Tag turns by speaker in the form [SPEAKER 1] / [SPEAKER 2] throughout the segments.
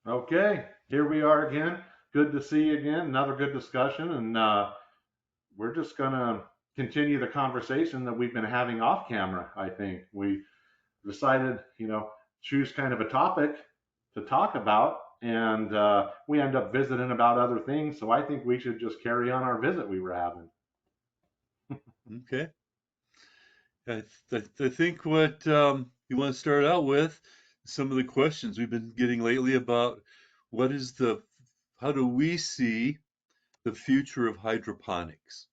[SPEAKER 1] Okay, here we are again. Good to see you again. Another good discussion, and we're just gonna continue the conversation that we've been having off camera. I think we decided, choose kind of a topic to talk about, and we end up visiting about other things. So I think we should just carry on our visit we were having.
[SPEAKER 2] Okay. I think what you want to start out with some of the questions we've been getting lately about what is how do we see the future of hydroponics?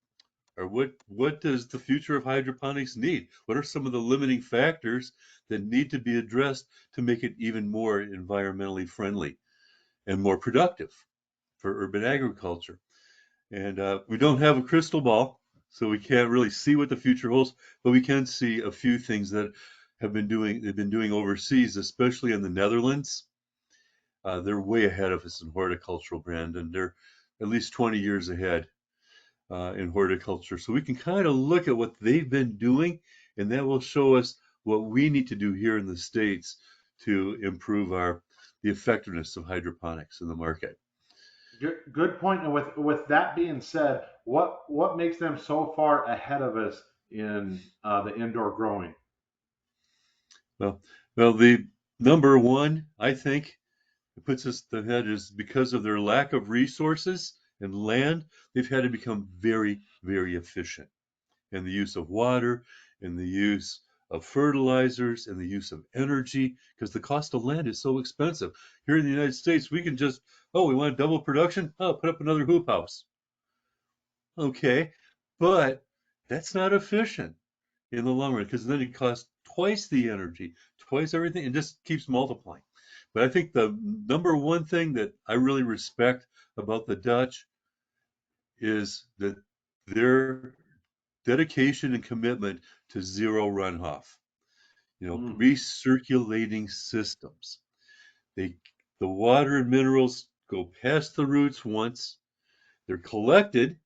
[SPEAKER 2] Or what does the future of hydroponics need? What are some of the limiting factors that need to be addressed to make it even more environmentally friendly and more productive for urban agriculture? And we don't have a crystal ball, so we can't really see what the future holds, but we can see a few things that they've been doing overseas, especially in the Netherlands. They're way ahead of us in horticultural brand, and they're at least 20 years ahead in horticulture. So we can kind of look at what they've been doing, and that will show us what we need to do here in the States to improve the effectiveness of hydroponics in the market.
[SPEAKER 1] Good point. And with that being said, what makes them so far ahead of us in the indoor growing?
[SPEAKER 2] Well, well, the number one, I think, it puts us ahead is because of their lack of resources and land, they've had to become very, very efficient in the use of water, in the use of fertilizers, in the use of energy, because the cost of land is so expensive. Here in the United States, we can just, oh, we want double production? Oh, put up another hoop house. Okay, but that's not efficient in the long run because then it costs twice the energy, twice everything, and just keeps multiplying. But I think the number one thing that I really respect about the Dutch is that their dedication and commitment to zero runoff,
[SPEAKER 1] Mm-hmm.
[SPEAKER 2] recirculating systems. They, the water and minerals go past the roots once, they're collected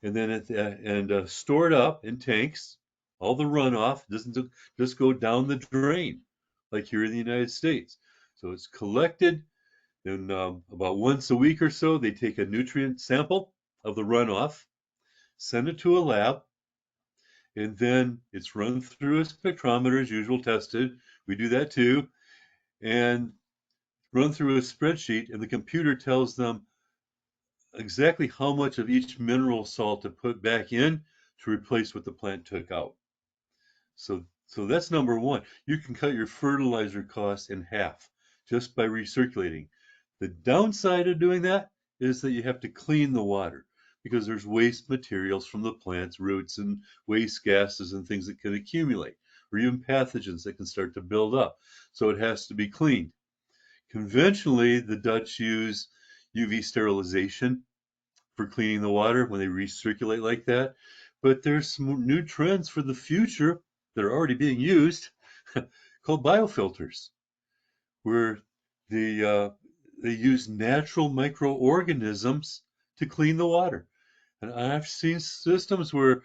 [SPEAKER 2] and then stored up in tanks. All the runoff doesn't just go down the drain like here in the United States. So it's collected, and about once a week or so, they take a nutrient sample of the runoff, send it to a lab, and then it's run through a spectrometer as usual, tested. We do that too, and run through a spreadsheet, and the computer tells them exactly how much of each mineral salt to put back in to replace what the plant took out. So that's number one. You can cut your fertilizer costs in half just by recirculating. The downside of doing that is that you have to clean the water because there's waste materials from the plant's roots and waste gases and things that can accumulate, or even pathogens that can start to build up. So it has to be cleaned. Conventionally, the Dutch use UV sterilization for cleaning the water when they recirculate like that. But there's some new trends for the future that are already being used called biofilters, where they, uh, they use natural microorganisms to clean the water. And I've seen systems where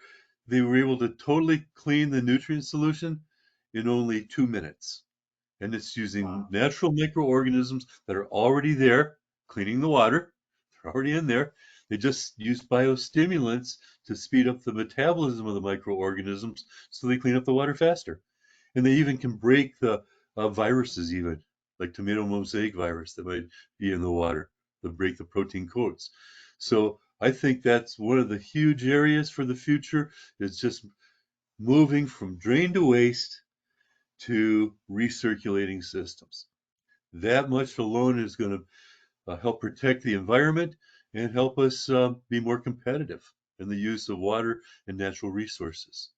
[SPEAKER 2] they were able to totally clean the nutrient solution in only 2 minutes. And it's using
[SPEAKER 1] Wow.
[SPEAKER 2] natural microorganisms that are already there, cleaning the water. They're already in there. They just use biostimulants to speed up the metabolism of the microorganisms so they clean up the water faster. And they even can break the viruses, even like tomato mosaic virus that might be in the water, to break the protein coats. So I think that's one of the huge areas for the future is just moving from drain to waste to recirculating systems. That much alone is going to help protect the environment and help us be more competitive in the use of water and natural resources.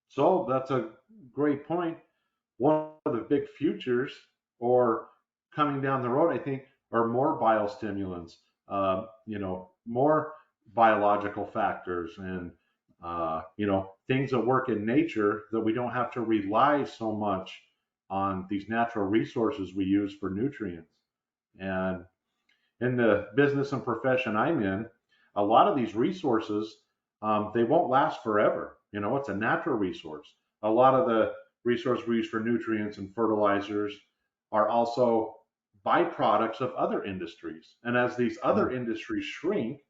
[SPEAKER 1] So that's a great point. One of the big futures, or coming down the road, I think, are more biostimulants. More biological factors, and things that work in nature that we don't have to rely so much on these natural resources we use for nutrients. And in the business and profession I'm in, a lot of these resources, they won't last forever. It's a natural resource. A lot of the resources we use for nutrients and fertilizers are also byproducts of other industries. And as these other industries shrink,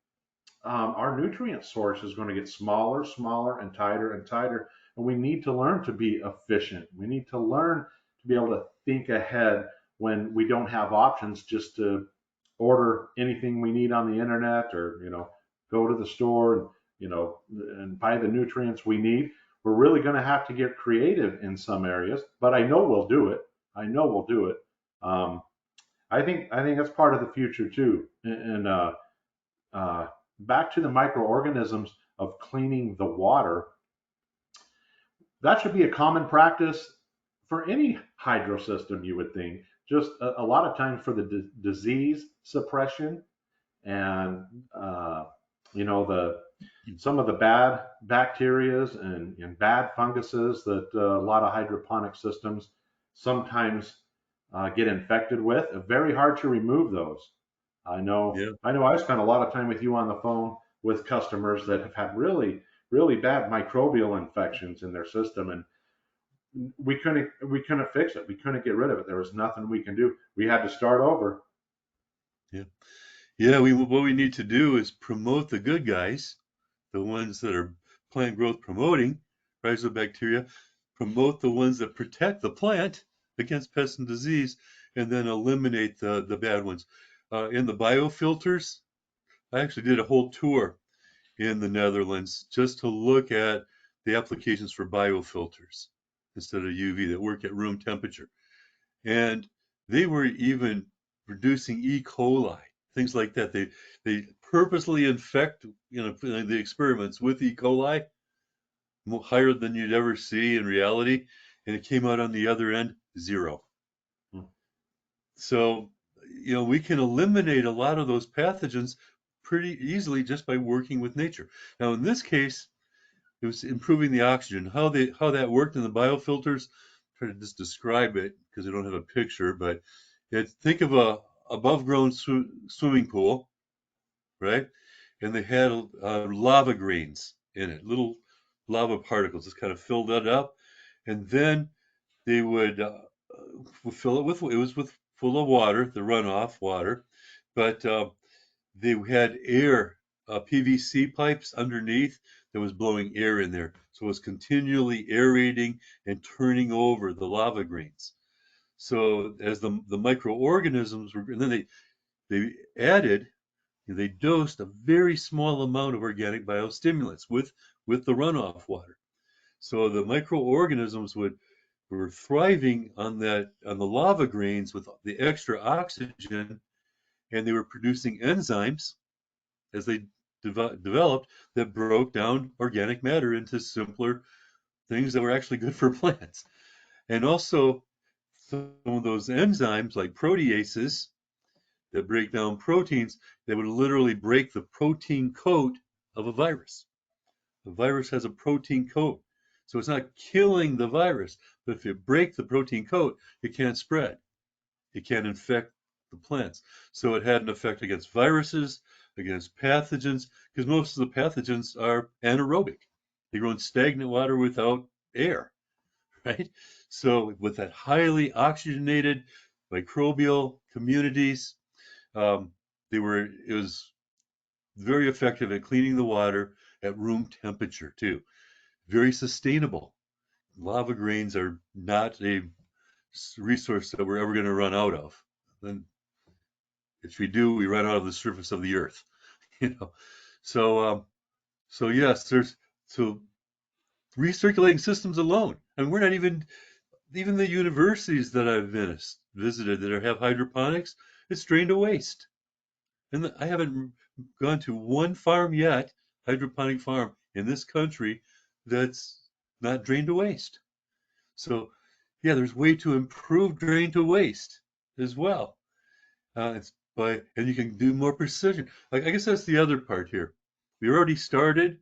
[SPEAKER 1] our nutrient source is going to get smaller, smaller, and tighter and tighter. And we need to learn to be efficient. We need to learn to be able to think ahead when we don't have options just to order anything we need on the internet, or go to the store and and buy the nutrients we need. We're really going to have to get creative in some areas, but I know we'll do it. I know we'll do it. Um, I think that's part of the future too. And uh, back to the microorganisms of cleaning the water, that should be a common practice for any hydro system, you would think. Just a lot of times for the disease suppression, and the some of the bad bacterias and bad funguses that a lot of hydroponic systems sometimes get infected with. Very hard to remove those. I know.
[SPEAKER 2] Yeah.
[SPEAKER 1] I know. I spent a lot of time with you on the phone with customers that have had really, really bad microbial infections in their system, and we couldn't fix it. We couldn't get rid of it. There was nothing we can do. We had to start over.
[SPEAKER 2] Yeah. Yeah. What we need to do is promote the good guys, the ones that are plant growth promoting rhizobacteria, promote the ones that protect the plant against pest and disease, and then eliminate the bad ones. In the biofilters, I actually did a whole tour in the Netherlands just to look at the applications for biofilters instead of UV that work at room temperature. And they were even reducing E. coli, things like that. They purposely infect the experiments with E. coli higher than you'd ever see in reality, and it came out on the other end zero.
[SPEAKER 1] Hmm.
[SPEAKER 2] So we can eliminate a lot of those pathogens pretty easily just by working with nature. Now in this case, it was improving the oxygen. How that worked in the biofilters, try to just describe it because I don't have a picture, but think of a above ground swimming pool, right? And they had lava grains in it, little lava particles, just kind of filled that up, and then they would fill it with full of water, the runoff water, but they had air, PVC pipes underneath that was blowing air in there. So it was continually aerating and turning over the lava grains. So as the microorganisms were, and then they added, they dosed a very small amount of organic biostimulants with the runoff water. So the microorganisms were thriving on the lava grains with the extra oxygen, and they were producing enzymes as they developed that broke down organic matter into simpler things that were actually good for plants. And also, some of those enzymes, like proteases, that break down proteins, they would literally break the protein coat of a virus. The virus has a protein coat. So it's not killing the virus, but if you break the protein coat, it can't spread. It can't infect the plants. So it had an effect against viruses, against pathogens, because most of the pathogens are anaerobic. They grow in stagnant water without air, right? So with that highly oxygenated microbial communities, um, it was very effective at cleaning the water at room temperature too. Very sustainable. Lava grains are not a resource that we're ever going to run out of. And if we do, we run out of the surface of the earth. You know, so so yes, there's so recirculating systems alone, and we're not even the universities that I've visited that have hydroponics. It's drained to waste, and I haven't gone to one farm yet, hydroponic farm in this country that's not drained to waste. So yeah, there's way to improve drain to waste as well. It's and you can do more precision. Like, I guess that's the other part here. We already started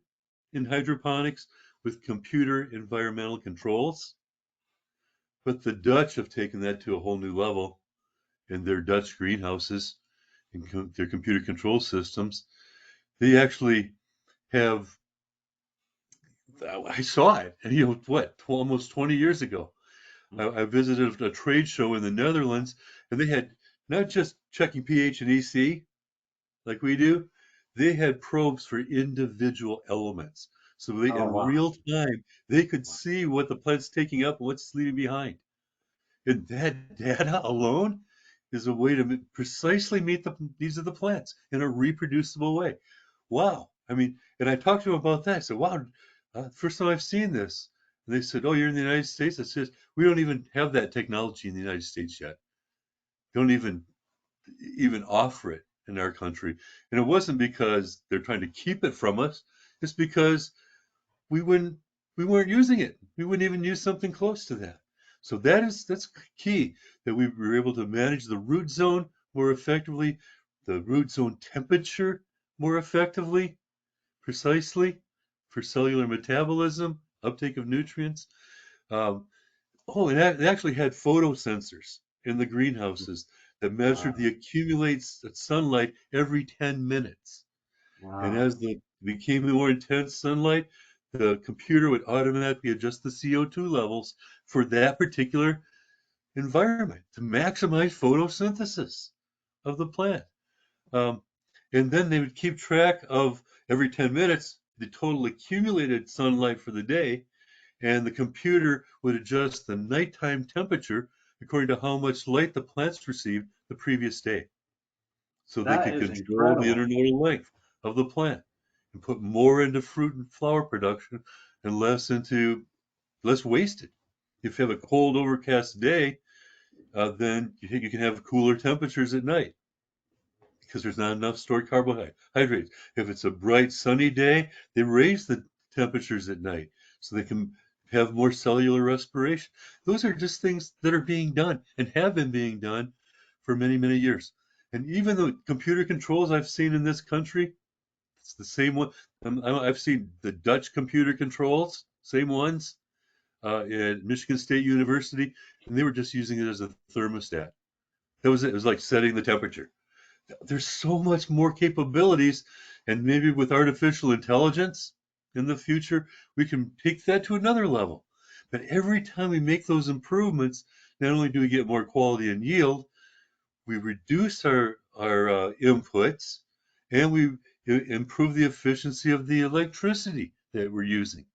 [SPEAKER 2] in hydroponics with computer environmental controls, but the Dutch have taken that to a whole new level in their Dutch greenhouses and their computer control systems. They actually have, I saw it, and almost 20 years ago. I visited a trade show in the Netherlands, and they had not just checking pH and EC like we do. They had probes for individual elements. So they,
[SPEAKER 1] Oh,
[SPEAKER 2] in
[SPEAKER 1] wow.
[SPEAKER 2] real time, they could see what the plant's taking up and what's it's leaving behind. And that data alone is a way to precisely meet the needs of the plants in a reproducible way. Wow. I mean, and I talked to them about that. I said, wow, first time I've seen this. And they said, oh, you're in the United States? I said, we don't even have that technology in the United States yet. Don't even offer it in our country. And it wasn't because they're trying to keep it from us. It's because we wouldn't we weren't using it. We wouldn't even use something close to that. So that's key that we were able to manage the root zone more effectively, the root zone temperature more effectively, precisely for cellular metabolism, uptake of nutrients. Um, oh, and they actually had photosensors in the greenhouses that measured
[SPEAKER 1] Wow.
[SPEAKER 2] the accumulates sunlight every 10 minutes. And
[SPEAKER 1] Wow.
[SPEAKER 2] as the became more intense sunlight, the computer would automatically adjust the CO2 levels for that particular environment to maximize photosynthesis of the plant. Um, and then they would keep track of every 10 minutes the total accumulated sunlight for the day, and the computer would adjust the nighttime temperature according to how much light the plants received the previous day. So they
[SPEAKER 1] That
[SPEAKER 2] could
[SPEAKER 1] is
[SPEAKER 2] control the
[SPEAKER 1] incredible.
[SPEAKER 2] internodal length of the plant and put more into fruit and flower production and less wasted. If you have a cold, overcast day, then you can have cooler temperatures at night because there's not enough stored carbohydrates. If it's a bright, sunny day, they raise the temperatures at night so they can have more cellular respiration. Those are just things that are being done and have been being done for many, many years. And even the computer controls I've seen in this country, it's the same one. I've seen the Dutch computer controls, same ones, at Michigan State University, and they were just using it as a thermostat. That was it. It was like setting the temperature. There's so much more capabilities, and maybe with artificial intelligence in the future, we can take that to another level. But every time we make those improvements, not only do we get more quality and yield, we reduce our inputs, and we improve the efficiency of the electricity that we're using,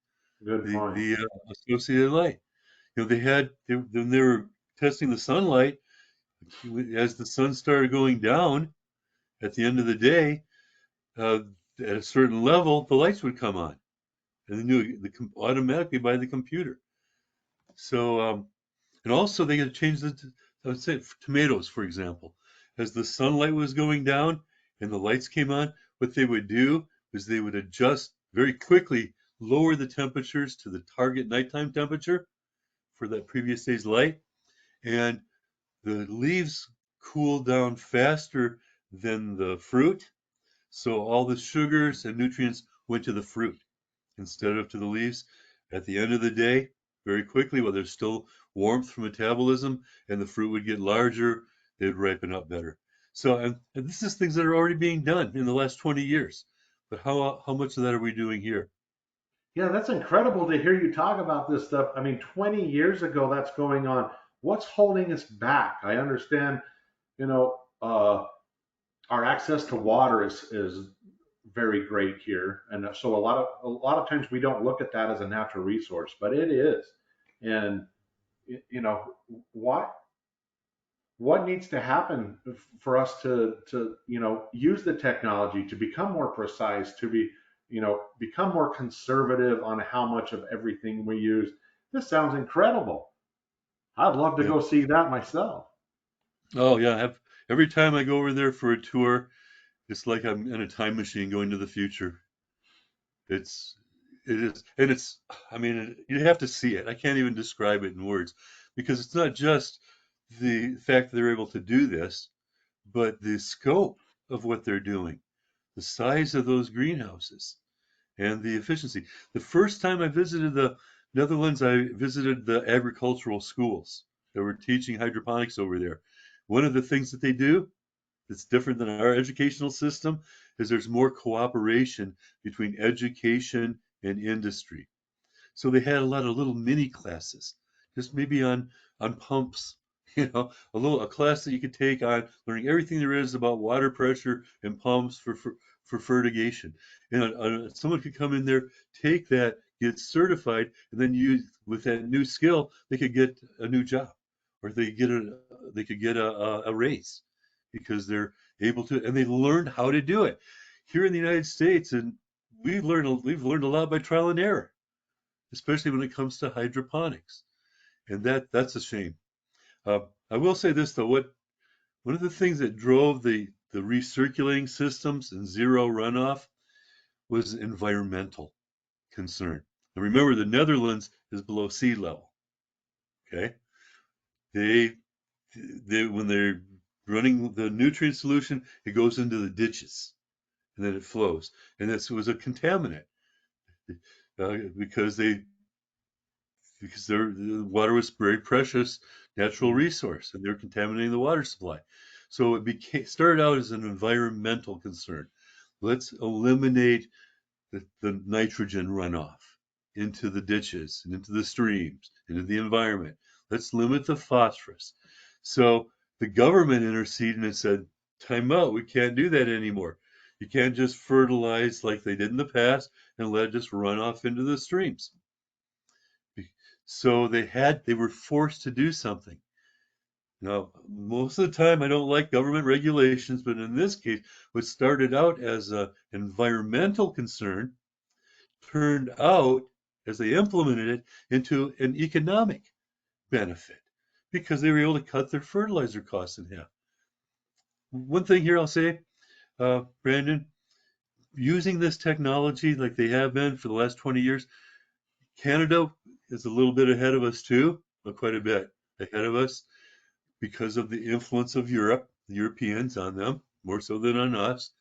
[SPEAKER 1] Good point.
[SPEAKER 2] the associated light. When they were testing the sunlight, as the sun started going down at the end of the day, uh, at a certain level, the lights would come on, and they knew automatically by the computer. So, and also they could change I would say tomatoes, for example, as the sunlight was going down and the lights came on. What they would do is they would adjust very quickly, lower the temperatures to the target nighttime temperature for that previous day's light, and the leaves cool down faster than the fruit. So all the sugars and nutrients went to the fruit instead of to the leaves. At the end of the day, very quickly, while there's still warmth from metabolism and the fruit would get larger, they'd ripen up better. So, and this is things that are already being done in the last 20 years. But how much of that are we doing here?
[SPEAKER 1] Yeah, that's incredible to hear you talk about this stuff. I mean, 20 years ago, that's going on. What's holding us back? I understand, you know, our access to water is very great here, and so a lot of times we don't look at that as a natural resource, but it is. And you know, what what needs to happen for us to use the technology to become more precise, to become more conservative on how much of everything we use? This sounds incredible. I'd love to
[SPEAKER 2] Yeah.
[SPEAKER 1] go see that myself.
[SPEAKER 2] Oh, yeah. Every time I go over there for a tour, it's like I'm in a time machine going to the future. It's it is, and it's. I mean, you have to see it. I can't even describe it in words because it's not just the fact that they're able to do this, but the scope of what they're doing, the size of those greenhouses, and the efficiency. The first time I visited the Netherlands, I visited the agricultural schools that were teaching hydroponics over there. One of the things that they do that's different than our educational system is there's more cooperation between education and industry. So they had a lot of little mini classes, just maybe on pumps a class that you could take on learning everything there is about water pressure and pumps for fertigation. And someone could come in there, take that, get certified, and then use with that new skill, they could get a new job, or they could get a raise because they're able to, and they learned how to do it. Here in the United States, and we've learned a lot by trial and error, especially when it comes to hydroponics, and that's a shame. Uh, I will say this though, one of the things that drove the recirculating systems and zero runoff was environmental concern. And remember, the Netherlands is below sea level. Okay, they when they're running the nutrient solution, it goes into the ditches and then it flows, and this was a contaminant because the water was very precious natural resource, and they're contaminating the water supply. So it started out as an environmental concern. Let's eliminate the nitrogen runoff into the ditches and into the streams, into the environment. Let's limit the phosphorus. So the government interceded and said, time out, we can't do that anymore. You can't just fertilize like they did in the past and let it just run off into the streams. So they were forced to do something. Now, most of the time I don't like government regulations, but in this case, what started out as an environmental concern turned out, as they implemented it, into an economic benefit because they were able to cut their fertilizer costs in half. One thing here I'll say, Brandon, using this technology like they have been for the last 20 years, Canada is a little bit ahead of us too, but quite a bit ahead of us because of the influence of Europe, the Europeans on them, more so than on us.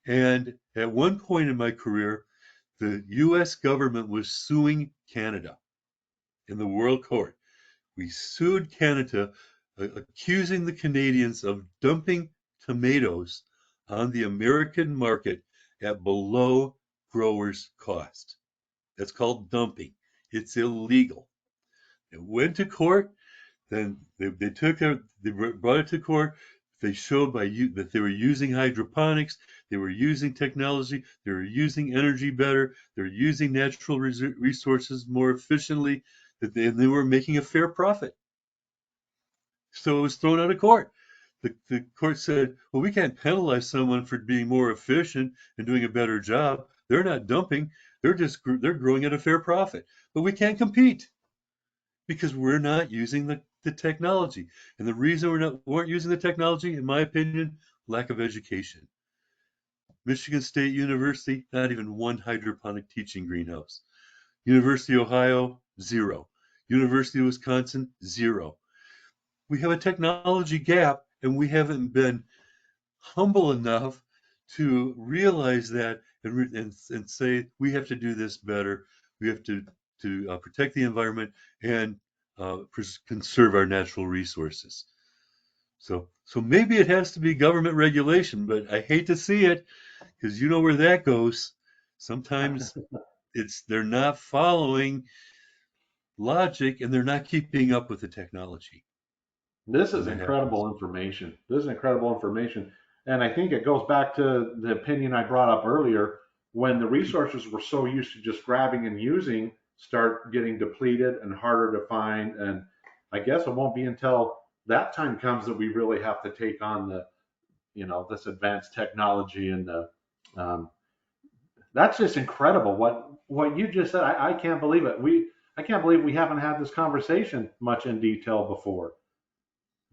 [SPEAKER 2] And at one point in my career, the US government was suing Canada in the World Court. We sued Canada, accusing the Canadians of dumping tomatoes on the American market at below growers' cost. That's called dumping. It's illegal. It went to court. Then they brought it to court. They showed that they were using hydroponics, they were using technology, they were using energy better, they were using natural resources more efficiently, that they were making a fair profit. So it was thrown out of court. The court said, well, we can't penalize someone for being more efficient and doing a better job. They're not dumping. They're growing at a fair profit. But we can't compete because we're not using the technology. And the reason weren't using the technology, in my opinion, lack of education. Michigan State University, not even one hydroponic teaching greenhouse. University of Ohio, 0. University of Wisconsin, 0. We have a technology gap, and we haven't been humble enough to realize that and say we have to do this better. We have to protect the environment and conserve our natural resources. So maybe it has to be government regulation, but I hate to see it because you know where that goes. Sometimes they're not following logic and they're not keeping up with the technology.
[SPEAKER 1] This
[SPEAKER 2] And
[SPEAKER 1] is
[SPEAKER 2] that happens.
[SPEAKER 1] incredible information. This is incredible information. And I think it goes back to the opinion I brought up earlier when the resources we're so used to just grabbing and using start getting depleted and harder to find. And I guess it won't be until that time comes that we really have to take on this advanced technology and um, that's just incredible. What you just said, I can't believe it. I can't believe we haven't had this conversation much in detail before.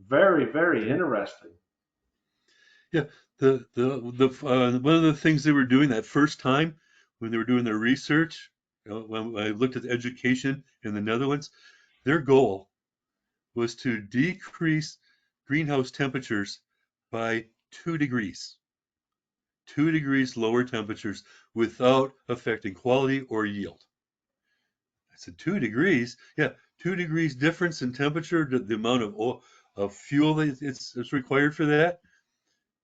[SPEAKER 1] Very, very
[SPEAKER 2] Yeah.
[SPEAKER 1] interesting.
[SPEAKER 2] Yeah, one of the things they were doing that first time when they were doing their research, when I looked at education in the Netherlands, their goal was to decrease greenhouse temperatures by 2 degrees, 2 degrees lower temperatures without affecting quality or yield. I said 2 degrees, yeah, 2 degrees difference in temperature, the amount of fuel that it's required for that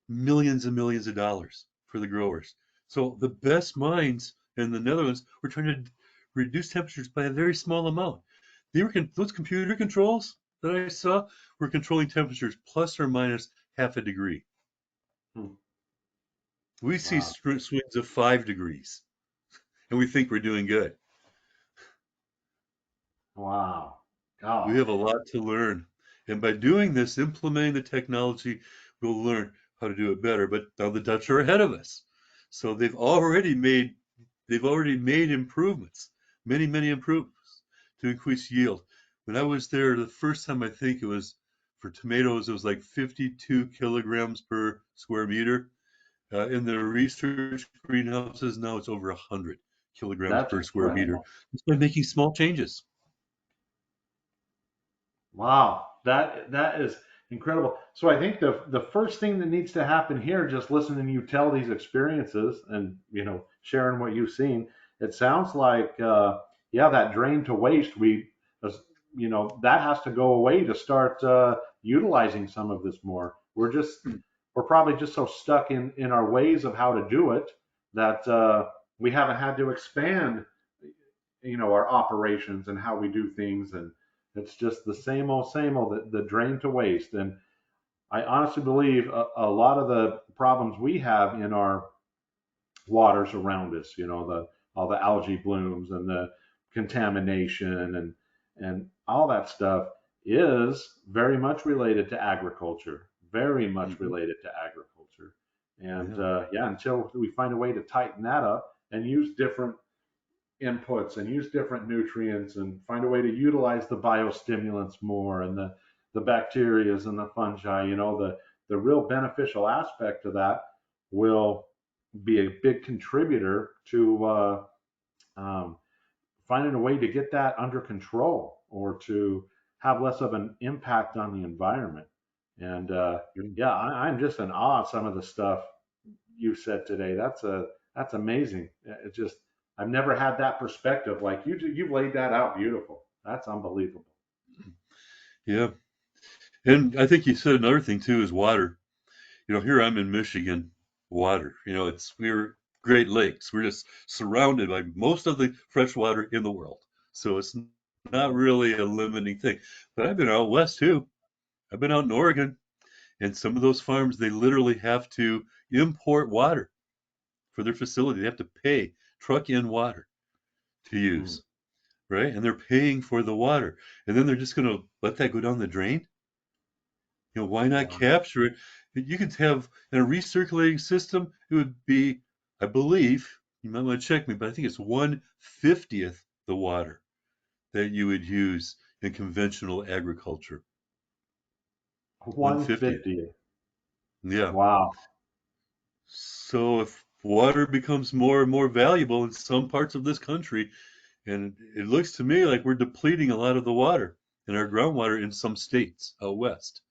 [SPEAKER 2] millions and millions of dollars for the growers. So the best minds in the Netherlands were trying to reduce temperatures by a very small amount. Those computer controls. that I saw were controlling temperatures plus or minus half a degree.
[SPEAKER 1] Hmm.
[SPEAKER 2] We see
[SPEAKER 1] Wow.
[SPEAKER 2] swings of 5 degrees, and we think we're doing good.
[SPEAKER 1] Wow.
[SPEAKER 2] We
[SPEAKER 1] Gosh.
[SPEAKER 2] have a lot to learn. And by doing this, implementing the technology, we'll learn how to do it better. But now the Dutch are ahead of us. So they've already made improvements, many, many improvements to increase yield. When I was there the first time, I think it was for tomatoes, it was like 52 kilograms per square meter. In the research greenhouses now it's over 100 kilograms
[SPEAKER 1] That's
[SPEAKER 2] per square meter.
[SPEAKER 1] incredible.
[SPEAKER 2] Just by making small changes.
[SPEAKER 1] Wow, that is incredible. So I think the first thing that needs to happen here, just listening to you tell these experiences and sharing what you've seen, it sounds like yeah, that drain to waste, that has to go away to start utilizing some of this more. We're probably just so stuck in our ways of how to do it that we haven't had to expand our operations and how we do things, and it's just the same old, the drain to waste. And I honestly believe a lot of the problems we have in our waters around us, the all the algae blooms and the contamination and all that stuff is very much related to agriculture, very much
[SPEAKER 2] Mhm.
[SPEAKER 1] related to agriculture. And
[SPEAKER 2] Yeah.
[SPEAKER 1] yeah, until we find a way to tighten that up and use different inputs and use different nutrients and find a way to utilize the biostimulants more and the bacterias and the fungi, the real beneficial aspect of that will be a big contributor to um, finding a way to get that under control or to have less of an impact on the environment. And
[SPEAKER 2] Mm.
[SPEAKER 1] yeah, I'm just in awe of some of the stuff you said today. That's amazing. It just I've never had that perspective. Like you've laid that out beautiful. That's unbelievable.
[SPEAKER 2] Yeah. And I think you said another thing too is water. Here I'm in Michigan, water. We're Great Lakes. We're just surrounded by most of the fresh water in the world. So it's not really a limiting thing. But I've been out west too. I've been out in Oregon, and some of those farms they literally have to import water for their facility. They have to pay truck in water to
[SPEAKER 1] Hmm.
[SPEAKER 2] use, right? And they're paying for the water. And then they're just going to let that go down the drain? Why not
[SPEAKER 1] Wow.
[SPEAKER 2] capture it? You could have in a recirculating system, it would be, I believe, you might want to check me, but I think it's 1/50th the water that you would use in conventional agriculture. 1/50th.
[SPEAKER 1] 150.
[SPEAKER 2] Yeah.
[SPEAKER 1] Wow.
[SPEAKER 2] So if water becomes more and more valuable in some parts of this country, and it looks to me like we're depleting a lot of the water in our groundwater in some states out west.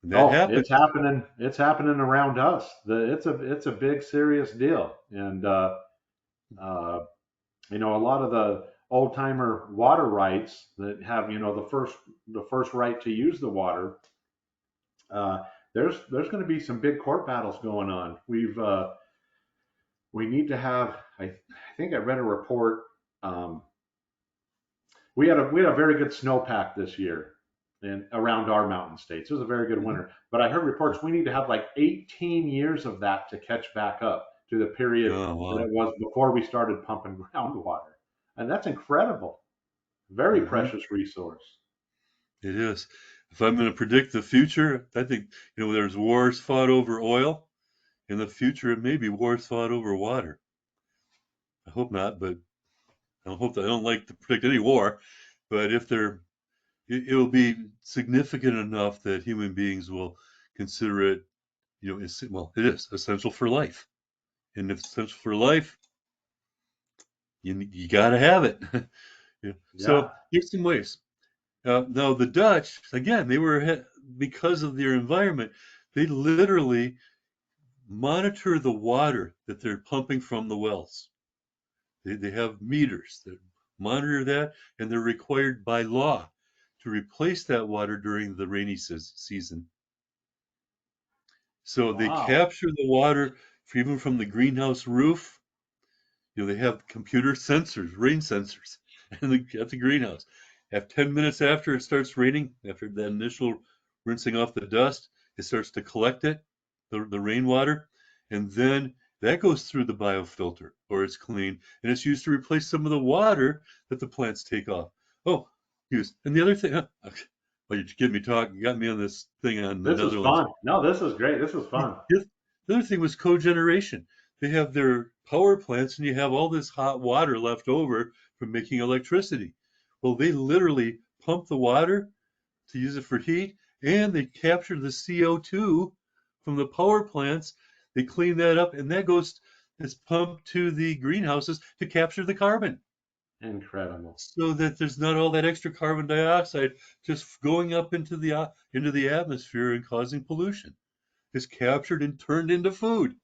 [SPEAKER 2] And that
[SPEAKER 1] Oh,
[SPEAKER 2] happens.
[SPEAKER 1] it's happening. It's happening around us. It's a big serious deal. And uh, a lot of the old timer water rights that have the first right to use the water. Uh, there's going to be some big court battles going on. We need to have. I think I read a report. Um, we had a very good snowpack this year and around our mountain states. It was a very good
[SPEAKER 2] Mhm.
[SPEAKER 1] winter. But I heard reports we need to have like 18 years of that to catch back up to the period
[SPEAKER 2] Oh,
[SPEAKER 1] that
[SPEAKER 2] wow.
[SPEAKER 1] it was before we started pumping groundwater. And that's incredible. Very
[SPEAKER 2] Hmm.
[SPEAKER 1] precious resource.
[SPEAKER 2] It is. If I'm going to predict the future, I think, there's wars fought over oil. In the future, it may be wars fought over water. I hope not, but I don't like to predict any war. But if there, it will be significant enough that human beings will consider it, well, it is essential for life. And if it's essential for life, you got to have it. Yeah.
[SPEAKER 1] Yeah.
[SPEAKER 2] So here's some ways. Now the Dutch, again, because of their environment, they literally monitor the water that they're pumping from the wells. They have meters that monitor that, and they're required by law to replace that water during the rainy season. So they
[SPEAKER 1] Wow.
[SPEAKER 2] capture the water even from the greenhouse roof. They have computer sensors, rain sensors, at the greenhouse. Have 10 minutes after it starts raining, after that initial rinsing off the dust, it starts to collect it, the rainwater, and then that goes through the biofilter, or it's clean, and it's used to replace some of the water that the plants take off. Oh, use. And the other thing, well, you get me talking, you got me on this thing on the
[SPEAKER 1] This is
[SPEAKER 2] Netherlands.
[SPEAKER 1] fun. No, this is great. This is fun.
[SPEAKER 2] The other thing was cogeneration. They have their power plants, and you have all this hot water left over from making electricity. Well, they literally pump the water to use it for heat, and they capture the CO2 from the power plants. They clean that up, and that goes is pumped to the greenhouses to capture the carbon,
[SPEAKER 1] Incredible.
[SPEAKER 2] so that there's not all that extra carbon dioxide just going up into the atmosphere and causing pollution. It's captured and turned into food.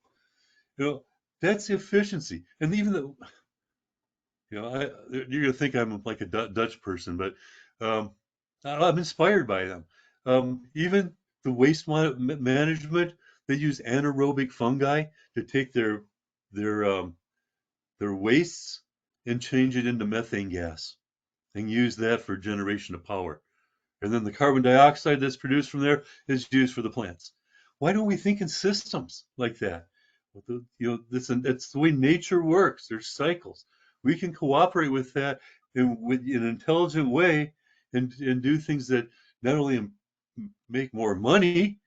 [SPEAKER 2] You know, that's efficiency. And even the, you're gonna think I'm like a Dutch person, but um, I'm inspired by them. Even the waste management, they use anaerobic fungi to take their um, their wastes and change it into methane gas and use that for generation of power. And then the carbon dioxide that's produced from there is used for the plants. Why don't we think in systems like that? That's the way nature works. There's cycles. We can cooperate with that in an intelligent way, and do things that not only make more money,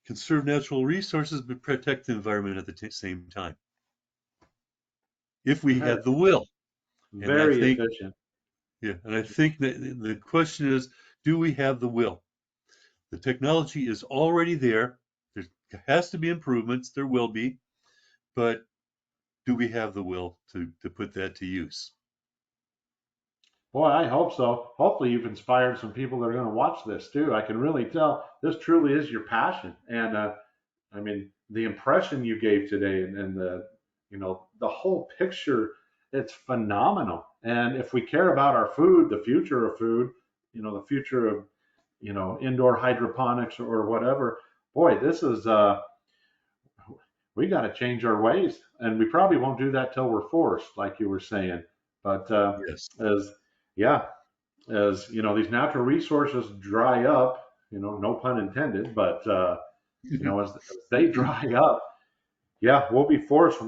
[SPEAKER 2] conserve natural resources, but protect the environment at the same time. If we
[SPEAKER 1] Very,
[SPEAKER 2] had the will, and I
[SPEAKER 1] very
[SPEAKER 2] think,
[SPEAKER 1] efficient.
[SPEAKER 2] yeah, and I think that the question is, do we have the will? The technology is already there. There has to be improvements. There will be, but do we have the will to put that to use?
[SPEAKER 1] Boy, I hope so. Hopefully, you've inspired some people that are going to watch this too. I can really tell this truly is your passion. And I mean, the impression you gave today and the whole picture, it's phenomenal. And if we care about our food, the future of food, the future of, indoor hydroponics or whatever, boy, this is, we got to change our ways. And we probably won't do that till we're forced, like you were saying. But
[SPEAKER 2] Yes.
[SPEAKER 1] as, yeah, as, these natural resources dry up, no pun intended, but, as they dry up, yeah, we'll be forced.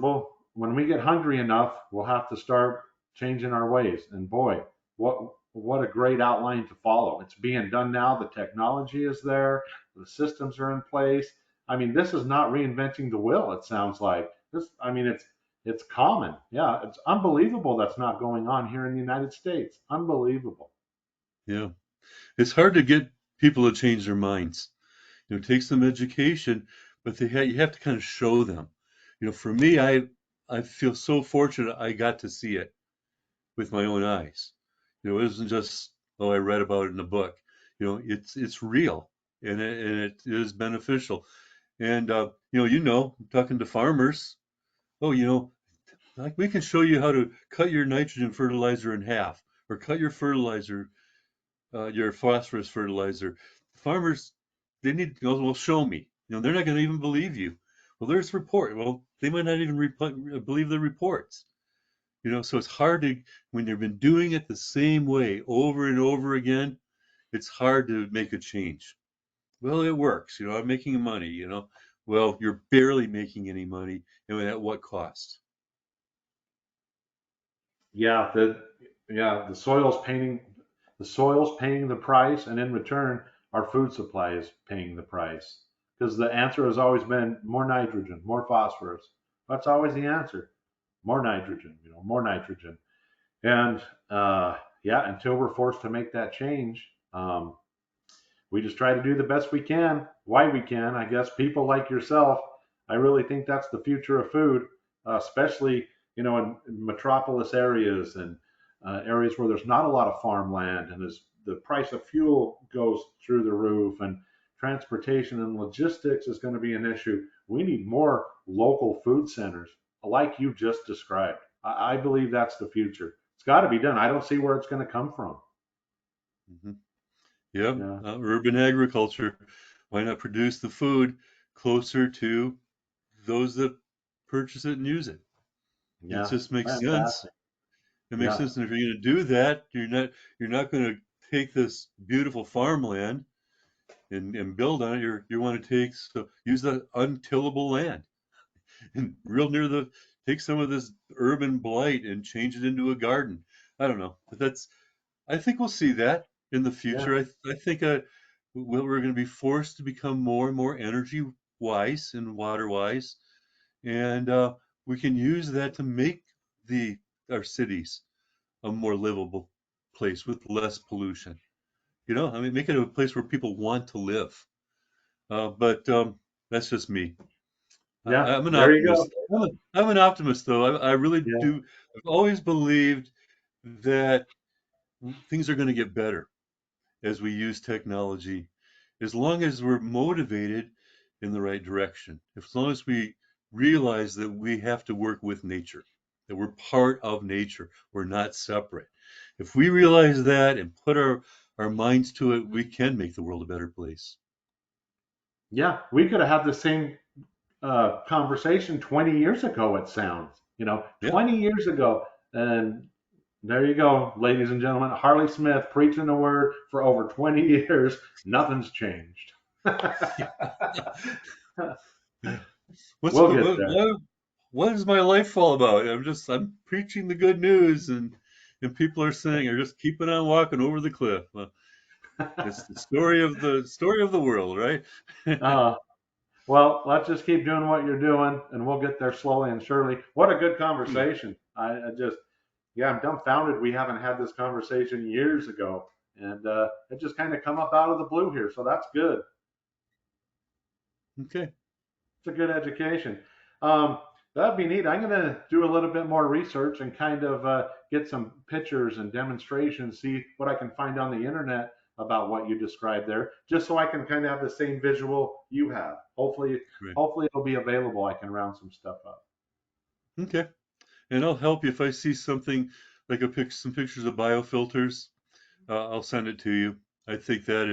[SPEAKER 1] When we get hungry enough, we'll have to start changing our ways. And boy, what a great outline to follow. It's being done now. The technology is there. The systems are in place. I mean, this is not reinventing the wheel. It sounds like this. I mean, it's common. Yeah, it's unbelievable that's not going on here in the United States. Unbelievable.
[SPEAKER 2] Yeah. It's hard to get people to change their minds. It takes some education, but you have to kind of show them. For me, I feel so fortunate I got to see it with my own eyes. It isn't just, oh, I read about it in a book. It's real, and it is beneficial. And talking to farmers, oh, like we can show you how to cut your nitrogen fertilizer in half, or cut your phosphorus fertilizer. Farmers, they need to go, well, show me. They're not going to even believe you. Well, there's report. Well, they might not even believe the reports. So it's hard to, when you've been doing it the same way over and over again, it's hard to make a change. Well, it works. I'm making money. Well, you're barely making any money, and at what cost?
[SPEAKER 1] Yeah, the soil's paying the price, and in return, our food supply is paying the price. Because the answer has always been more nitrogen, more phosphorus. That's always the answer. More nitrogen, more nitrogen. And yeah, until we're forced to make that change, we just try to do the best we can, why we can. I guess people like yourself, I really think that's the future of food, especially in metropolis areas and areas where there's not a lot of farmland, and as the price of fuel goes through the roof, and transportation and logistics is going to be an issue. We need more local food centers, like you just described. I believe that's the future. It's got to be done. I don't see where it's going to come from.
[SPEAKER 2] Hmm. Yep,
[SPEAKER 1] Yeah,
[SPEAKER 2] urban agriculture. Why not produce the food closer to those that purchase it and use it? It
[SPEAKER 1] yeah,
[SPEAKER 2] just makes sense.
[SPEAKER 1] fantastic.
[SPEAKER 2] It makes
[SPEAKER 1] Yeah.
[SPEAKER 2] sense. And if you're going to do that, you're not going to take this beautiful farmland and build on it. You want to use the untillable land and real near take some of this urban blight and change it into a garden. I don't know, but I think we'll see that in the
[SPEAKER 1] Yeah.
[SPEAKER 2] future. I think we're going to be forced to become more and more energy wise and water wise, and we can use that to make the our cities a more livable place with less pollution. I mean, make it a place where people want to live. But that's just me.
[SPEAKER 1] Yeah.
[SPEAKER 2] I'm an
[SPEAKER 1] There you go.
[SPEAKER 2] optimist. I'm an optimist, though. I really
[SPEAKER 1] Yeah.
[SPEAKER 2] do. I've always believed that things are going to get better as we use technology, as long as we're motivated in the right direction. As long as we realize that we have to work with nature, that we're part of nature, we're not separate. If we realize that and put our minds to it, we can make the world a better place.
[SPEAKER 1] Yeah. We could have had the same conversation 20 years ago, it sounds,
[SPEAKER 2] Yeah.
[SPEAKER 1] 20 years ago. And there you go, ladies and gentlemen. Harley Smith preaching the word for over 20 years. Nothing's changed.
[SPEAKER 2] Yeah. What's
[SPEAKER 1] We'll
[SPEAKER 2] go-
[SPEAKER 1] get there.
[SPEAKER 2] what is my life all about? I'm preaching the good news, and people are saying, "Are just keeping on walking over the cliff." Well, it's the story of the world, right?
[SPEAKER 1] uh, well, let's just keep doing what you're doing, and we'll get there slowly and surely. What a good conversation. I just, yeah, I'm dumbfounded we haven't had this conversation years ago. And it just kind of come up out of the blue here. So that's good.
[SPEAKER 2] Okay.
[SPEAKER 1] It's a good education. Um, that'd be neat. I'm going to do a little bit more research and kind of get some pictures and demonstrations, see what I can find on the internet about what you described there, just so I can kind of have the same visual you have. Hopefully,
[SPEAKER 2] Right.
[SPEAKER 1] hopefully it'll be available. I can round some stuff up.
[SPEAKER 2] Okay. And I'll help you if I see something like some pictures of biofilters. I'll send it to you. I think that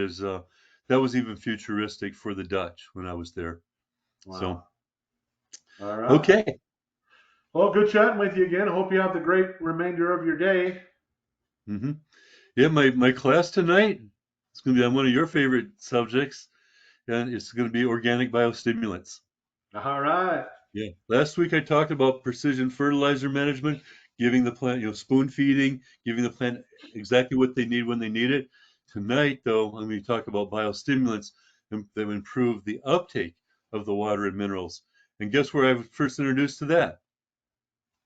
[SPEAKER 2] was even futuristic for the Dutch when I was there. So,
[SPEAKER 1] Wow. All right.
[SPEAKER 2] okay.
[SPEAKER 1] Well, good chatting with you again. Hope you have the great remainder of your day.
[SPEAKER 2] hmm Yeah, my class tonight is going to be on one of your favorite subjects, and it's going to be organic biostimulants.
[SPEAKER 1] All right.
[SPEAKER 2] Yeah. Last week I talked about precision fertilizer management, giving the plant, spoon feeding, giving the plant exactly what they need when they need it. Tonight, though, I'm going to talk about biostimulants that improve the uptake of the water and minerals. And guess where I was first introduced to that?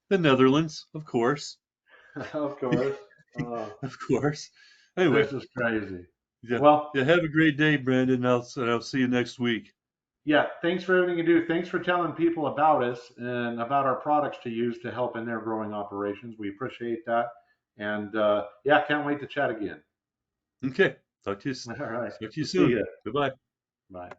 [SPEAKER 2] The Netherlands, of course.
[SPEAKER 1] Of course.
[SPEAKER 2] Of course. Anyway,
[SPEAKER 1] This is crazy.
[SPEAKER 2] yeah,
[SPEAKER 1] Well,
[SPEAKER 2] yeah. Have a great day, Brandon. And I'll see you next week.
[SPEAKER 1] yeah, thanks for everything you do. Thanks for telling people about us and about our products to use to help in their growing operations. We appreciate that. And yeah, can't wait to chat again.
[SPEAKER 2] Okay. Talk to you.
[SPEAKER 1] All right.
[SPEAKER 2] Talk to you
[SPEAKER 1] See
[SPEAKER 2] soon.
[SPEAKER 1] ya.
[SPEAKER 2] Goodbye.
[SPEAKER 1] Bye.